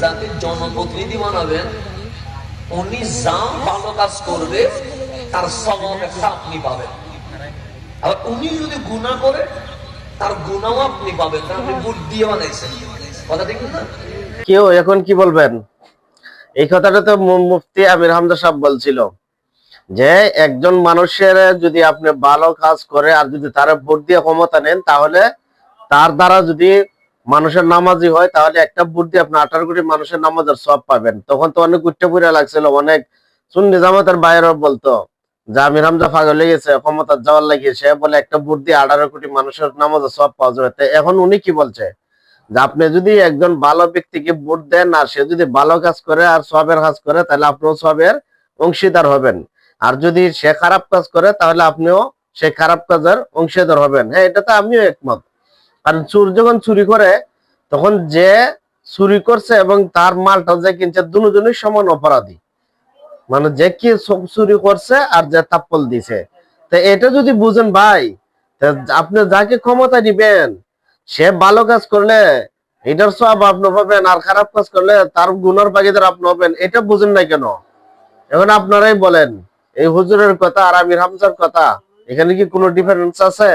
যাকে জনপ্রতিনিধি বানাবেন, উনি যা ভালো কাজ করবে তার সওয়াব একটা আপনি পাবেন। আর উনি যদি গুনাহ করে তার গুনাহও আপনি পাবেন, কারণ আপনি ভোট দিয়ে বানাইছেন। কথা ঠিক না? কেউ এখন কি বলবেন? এই কথাটা তো মুফতি আমির হামজা সাহেব বলছিল যে একজন মানুষের যদি আপনি ভালো কাজ করে আর যদি তারা ভোট দিয়ে ক্ষমতা নেন, তাহলে তার দ্বারা যদি মানুষের নামাজি হয়, তাহলে একটা ভোট দিয়ে আপনি 18 কোটি মানুষের নামাজের সব পাবেন। তখন তো অনেক উচ্চ পুরা লাগছিল, অনেক সুন্নি জামাতের বাইরেও বলতো যে আমির হামজা পাগল হয়ে গেছে ক্ষমতা যাওয়ার লাগিয়ে, সে বলে একটা ভোট দিয়ে 18 কোটি মানুষের নামাজের সব পাওয়া যাবে। এখন উনি কি বলছে যে আপনি যদি একজন ভালো ব্যক্তিকে ভোট দেন আর সে যদি ভালো কাজ করে আর সবের কাজ করে, তাহলে আপনিও সবের অংশীদার হবেন। আর যদি সে খারাপ কাজ করে তাহলে আপনিও সে খারাপ কাজের অংশীদার হবেন। হ্যাঁ, এটাতে আমিও একমত। কারণ চোর যখন চুরি করে, তখন যে চুরি করছে এবং তার মালটা যে কিনছে, দুজনই সমান অপরাধী। মানে যে কি চুরি করছে আর যে তাপ্পল দিছে, তো এটা যদি বুঝেন ভাই, আপনি যাকে ক্ষমতা দিবেন সে ভালো কাজ করলে এটার সব আপনি পাবেন, আর খারাপ কাজ করলে তার গুনার ভাগীদার আপনি হবেন। এটা বুঝেন না কেন? এখন আপনারাই বলেন, এই হুজুরের কথা আর আমির হামজার কথা, এখানে কি কোনো ডিফারেন্স আছে?